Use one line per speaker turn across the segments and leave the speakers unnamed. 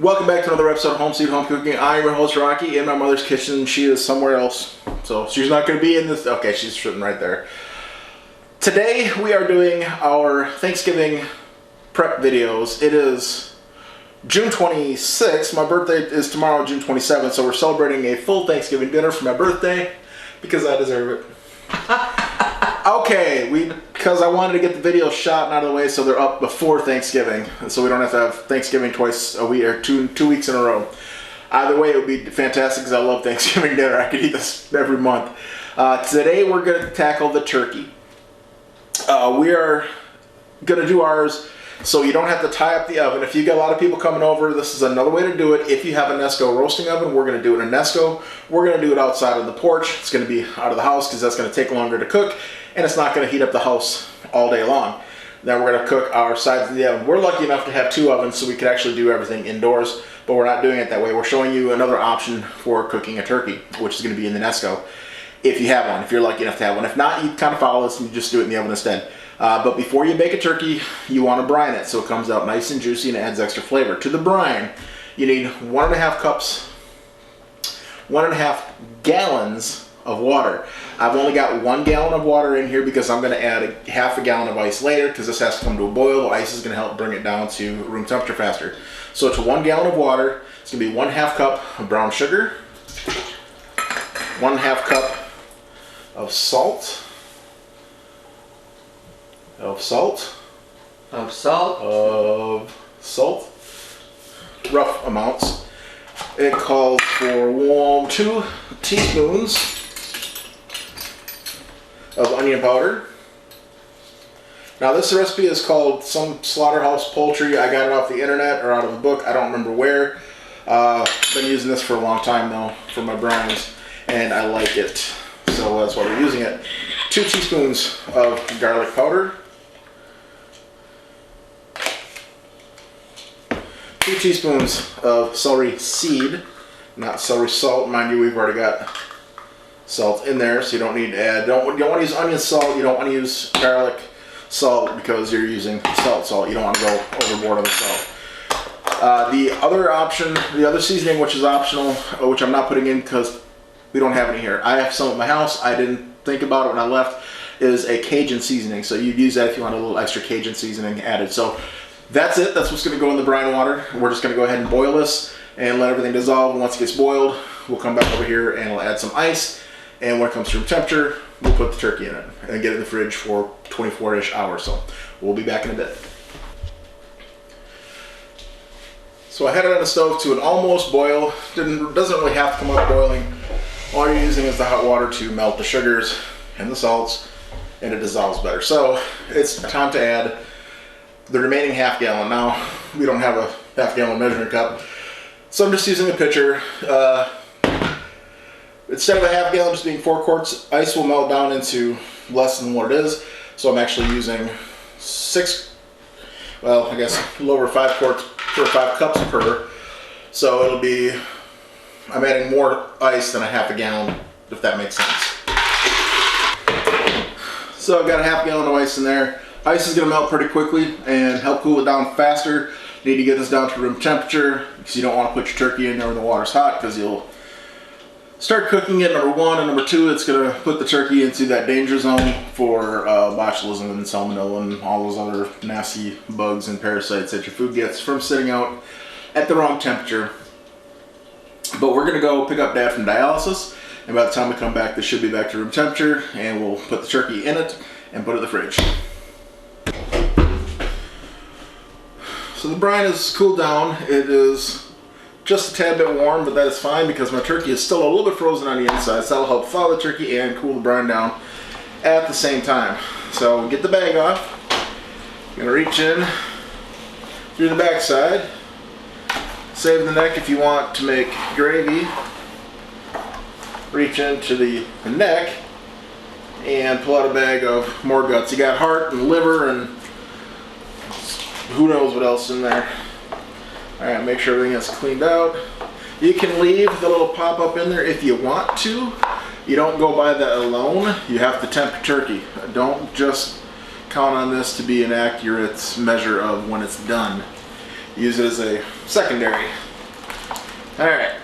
Welcome back to another episode of Home Sweet Home Cooking. I'm your host Rocky. In my mother's kitchen. She is somewhere else, so she's not going to be in this. Okay, she's sitting right there. Today we are doing our Thanksgiving prep videos. It is June 26th. My birthday is tomorrow, June 27th, so we're celebrating a full Thanksgiving dinner for my birthday because I deserve it. Okay, because I wanted to get the videos shot and out of the way so they're up before Thanksgiving, so we don't have to have Thanksgiving twice a week or two weeks in a row. Either way, it would be fantastic because I love Thanksgiving dinner. I could eat this every month. Today we're going to tackle the turkey. We are going to do ours so you don't have to tie up the oven. If you got a lot of people coming over, this is another way to do it. If you have a Nesco roasting oven, we're going to do it in a Nesco. We're going to do it outside of the porch. It's going to be out of the house because that's going to take longer to cook, and it's not going to heat up the house all day long. Then we're going to cook our sides of the oven. We're lucky enough to have two ovens, so we could actually do everything indoors, but we're not doing it that way. We're showing you another option for cooking a turkey, which is going to be in the Nesco, if you have one, if you're lucky enough to have one. If not, you kind of follow this and you just do it in the oven instead. But before you bake a turkey, you want to brine it so it comes out nice and juicy and adds extra flavor. To the brine, you need 1.5 gallons of water. I've only got 1 gallon of water in here because I'm going to add half a gallon of ice later because this has to come to a boil. The ice is going to help bring it down to room temperature faster. So to 1 gallon of water, it's going to be 1/2 cup of brown sugar, 1/2 cup of salt, rough amounts. It calls for 2 teaspoons of onion powder. Now this recipe is called some Slaughterhouse Poultry. I got it off the internet or out of a book. I don't remember where. Been using this for a long time though for my brines, and I like it. So that's why we're using it. 2 teaspoons of garlic powder. 2 teaspoons of celery seed, not celery salt. Mind you, we've already got salt in there, so you don't need to add. You don't want to use onion salt. You don't want to use garlic salt because you're using salt. You don't want to go overboard on the salt. The other option, the other seasoning, which is optional, which I'm not putting in because we don't have any here. I have some at my house. I didn't think about it when I left. Is a Cajun seasoning. So you'd use that if you want a little extra Cajun seasoning added. So that's it. That's what's going to go in the brine water. We're just going to go ahead and boil this and let everything dissolve. And once it gets boiled, we'll come back over here and we'll add some ice. And when it comes to room temperature, we'll put the turkey in it and get it in the fridge for 24-ish hours. So we'll be back in a bit. So I had it on the stove to an almost boil. Doesn't really have to come up boiling. All you're using is the hot water to melt the sugars and the salts, and it dissolves better. So it's time to add the remaining half gallon. Now, we don't have a half gallon measuring cup, so I'm just using a pitcher. Instead of a half gallon just being 4 quarts, ice will melt down into less than what it is. So I'm actually using 6, well, I guess a little over 5 quarts for 5 cups per. So it'll be, I'm adding more ice than a half a gallon, if that makes sense. So I've got a half gallon of ice in there. Ice is going to melt pretty quickly and help cool it down faster. You need to get this down to room temperature because you don't want to put your turkey in there when the water's hot because you'll start cooking it, number 1, and number 2, it's going to put the turkey into that danger zone for botulism and salmonella and all those other nasty bugs and parasites that your food gets from sitting out at the wrong temperature. But we're going to go pick up Dad from dialysis, and by the time we come back, this should be back to room temperature, and we'll put the turkey in it and put it in the fridge. So the brine is cooled down. It is just a tad bit warm, but that is fine because my turkey is still a little bit frozen on the inside, so that'll help thaw the turkey and cool the brine down at the same time. So get the bag off. You're gonna reach in through the back side. Save the neck if you want to make gravy. Reach into the neck and pull out a bag of more guts. You got heart and liver and who knows what else in there. Alright, make sure everything is cleaned out. You can leave the little pop-up in there if you want to. You don't go by that alone. You have to temp your turkey. Don't just count on this to be an accurate measure of when it's done. Use it as a secondary. Alright.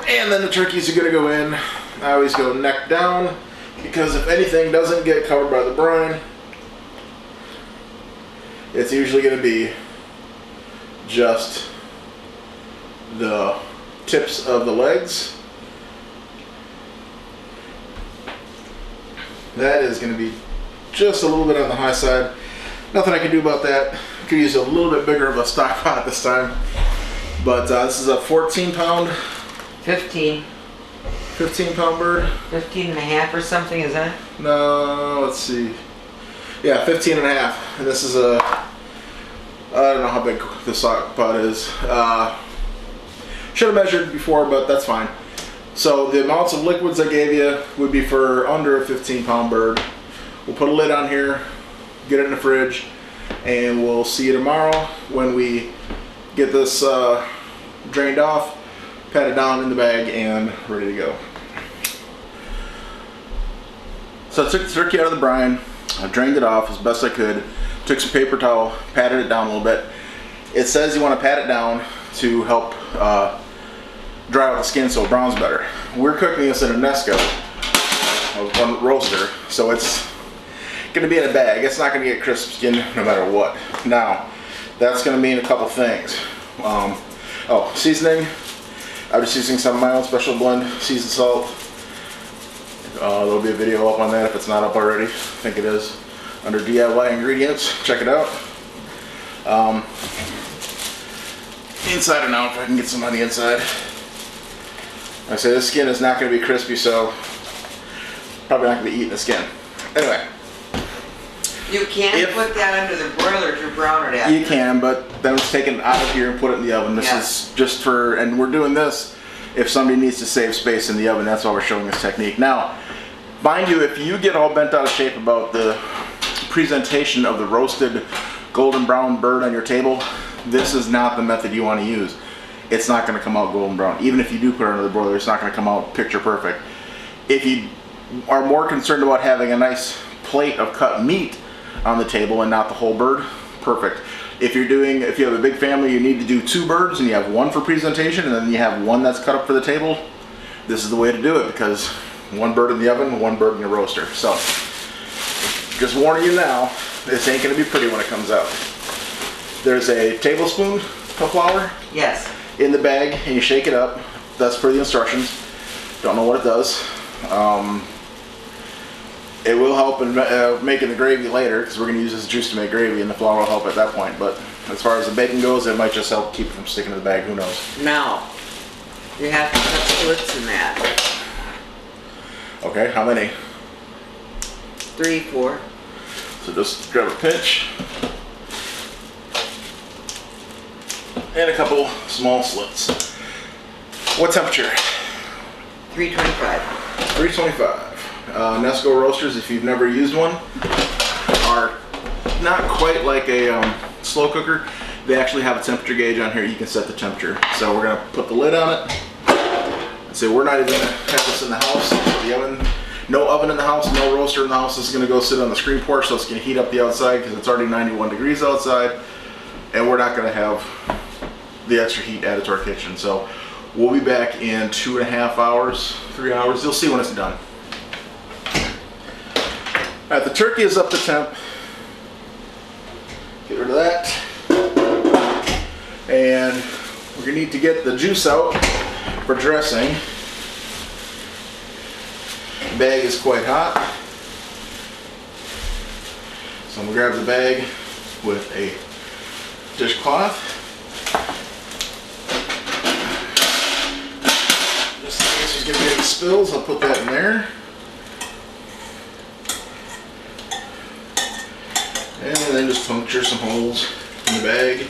And then the turkeys are gonna go in. I always go neck down because if anything doesn't get covered by the brine, it's usually gonna be just the tips of the legs. That is going to be just a little bit on the high side. Nothing I can do about that. I could use a little bit bigger of a stock pot this time. But this is a 14-pound.
15.
15-pound bird.
15 and a half or something, is that?
No, let's see. Yeah, 15 and a half. And this is a, I don't know how big the stock pot is. Should have measured before, but that's fine. So the amounts of liquids I gave you would be for under a 15-pound bird. We'll put a lid on here, get it in the fridge, and we'll see you tomorrow when we get this drained off, pat it down in the bag, and ready to go. So I took the turkey out of the brine, I drained it off as best I could, took some paper towel, patted it down a little bit. It says you want to pat it down to help dry out the skin so it browns better. We're cooking this in a nesco, a roaster, so it's going to be in a bag. It's not going to get crisp skin no matter what. Now, that's going to mean a couple things. Oh, seasoning. I'm just using some of my own special blend, seasoned salt. There'll be a video up on that if it's not up already. I think it is. Under DIY ingredients, check it out. Inside and out, if I can get some on the inside. Like I say, this skin is not going to be crispy, so probably not going to be eating the skin. Anyway.
You can put that under the broiler to brown it after.
You can, but then it's taken out of here and put it in the oven. This is just for, and we're doing this if somebody needs to save space in the oven. That's why we're showing this technique. Now, mind you, if you get all bent out of shape about the presentation of the roasted golden brown bird on your table, this is not the method you want to use. It's not going to come out golden brown. Even if you do put it under the broiler, it's not going to come out picture perfect. If you are more concerned about having a nice plate of cut meat on the table and not the whole bird, perfect. If you have a big family, you need to do 2 birds and you have one for presentation and then you have one that's cut up for the table, this is the way to do it, because 1 bird in the oven, 1 bird in your roaster. So, just warning you now, this ain't going to be pretty when it comes out. There's a tablespoon of flour.
Yes.
In the bag, and you shake it up. That's for the instructions. Don't know what it does. It will help in making the gravy later, because we're going to use this juice to make gravy, and the flour will help at that point. But as far as the bacon goes, it might just help keep it from sticking to the bag. Who knows?
Now, you have to cut slits in that.
Okay, how many?
3, 4.
So just grab a pinch. And a couple small slits. What temperature?
325.
325. Nesco roasters, if you've never used one, are not quite like a slow cooker. They actually have a temperature gauge on here. You can set the temperature. So we're going to put the lid on it. And say we're not even going to have this in the house. The oven, no oven in the house, no roaster in the house. This is going to go sit on the screen porch, so it's going to heat up the outside because it's already 91 degrees outside. And we're not going to have the extra heat added to our kitchen. So we'll be back in 2.5 hours, 3 hours. You'll see when it's done. All right, the turkey is up to temp. Get rid of that. And we're gonna need to get the juice out for dressing. The bag is quite hot. So I'm gonna grab the bag with a dishcloth. Just in case there's gonna be any spills, I'll put that in there. And then just puncture some holes in the bag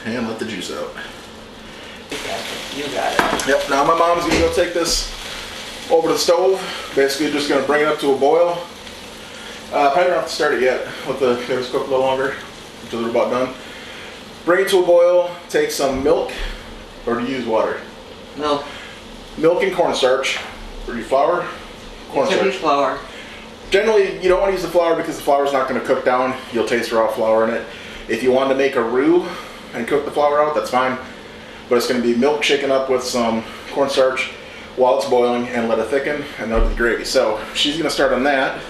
and let the juice out.
You got it.
Yep, now my mom's gonna go take this over to the stove. Basically just gonna bring it up to a boil. Probably don't have to start it yet. Let the potatoes cook a little longer until they're about done. Bring it to a boil, take some milk, or do you use water?
Milk.
Milk and cornstarch. Or do you flour? Cornstarch.
It should be flour.
Generally, you don't want to use the flour because the flour is not going to cook down. You'll taste raw flour in it. If you want to make a roux and cook the flour out, that's fine. but it's going to be milk shaken up with some cornstarch while it's boiling and let it thicken and then the gravy. So she's going to start on that,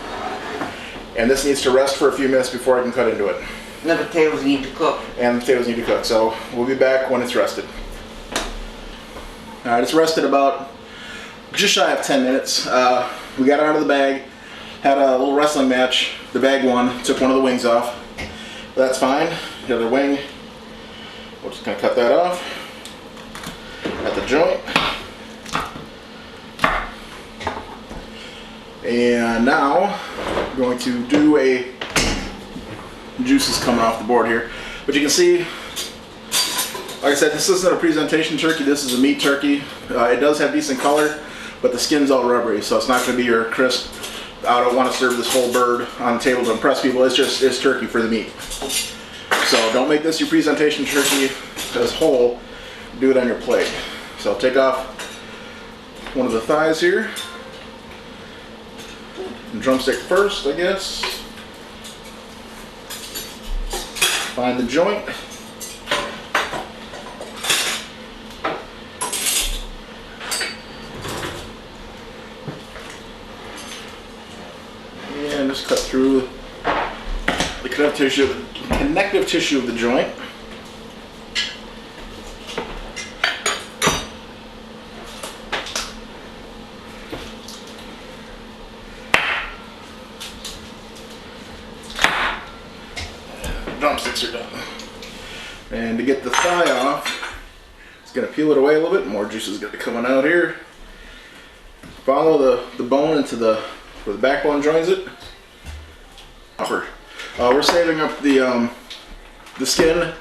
and this needs to rest for a few minutes before I can cut into it.
And the potatoes need to cook.
And the potatoes need to cook, so we'll be back when it's rested. Alright, it's rested about just shy of 10 minutes. We got it out of the bag, had a little wrestling match. The bag won, took one of the wings off. That's fine. The other wing, we're just going to cut that off at the joint. And now we're going to do a juices coming off the board here. But you can see, like I said, this isn't a presentation turkey, this is a meat turkey. It does have decent color, but the skin's all rubbery, so it's not going to be your crisp, I don't want to serve this whole bird on the table to impress people. It's turkey for the meat. So don't make this your presentation turkey as whole, do it on your plate. So I'll take off one of the thighs here. And drumstick first, I guess. Find the joint. And just cut through the connective tissue of the joint. Drumsticks are done. And to get the thigh off, it's going to peel it away a little bit. More juice is going to be coming out here. Follow the bone into where the backbone joins it. We're saving up the skin,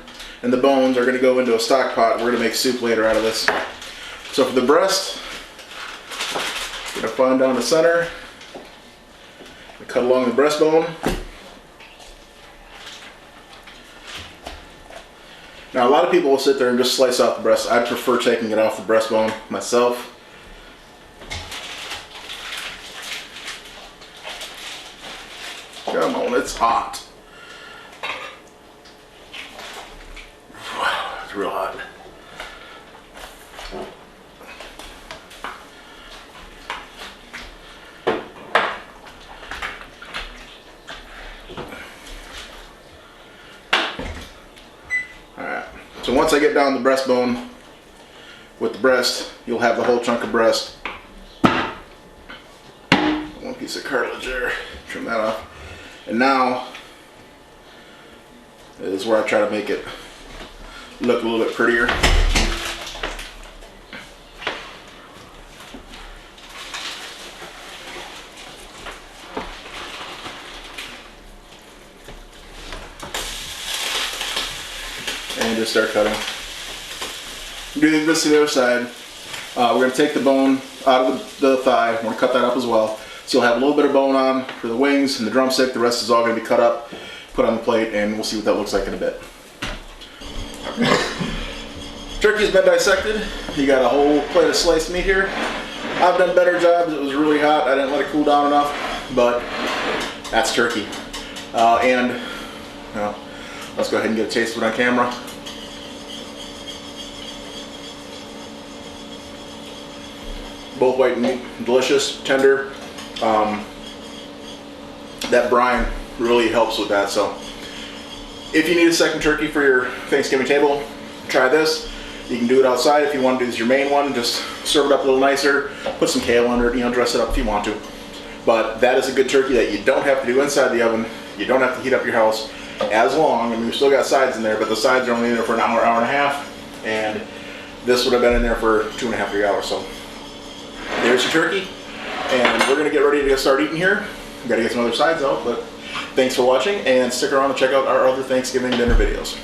and the bones are going to go into a stock pot. We're going to make soup later out of this. So for the breast, I'm going to find down the center, cut along the breastbone. Now a lot of people will sit there and just slice off the breast. I prefer taking it off the breastbone myself. Come on, it's hot. Wow, it's real hot. Alright, so once I get down the breastbone with the breast, you'll have the whole chunk of breast. One piece of cartilage there, trim that off. And now is where I try to make it look a little bit prettier. And just start cutting. Do this to the other side. We're going to take the bone out of the thigh. We're going to cut that up as well. So you'll have a little bit of bone on for the wings and the drumstick. The rest is all going to be cut up, put on the plate, and we'll see what that looks like in a bit. Turkey's been dissected. You got a whole plate of sliced meat here. I've done better jobs. It was really hot. I didn't let it cool down enough, but that's turkey. Let's go ahead and get a taste of it on camera. Both white meat, delicious, tender. That brine really helps with that. So if you need a second turkey for your Thanksgiving table, try this. You can do it outside if you want to do this your main one. Just serve it up a little nicer, put some kale under it, dress it up if you want to. But that is a good turkey that you don't have to do inside the oven. You don't have to heat up your house as long. I mean, we've still got sides in there, but the sides are only in there for an hour, hour and a half. And this would have been in there for 2.5 to 3 hours. So there's your turkey. And we're going to get ready to start eating here. We've got to get some other sides out, but thanks for watching, and stick around to check out our other Thanksgiving dinner videos.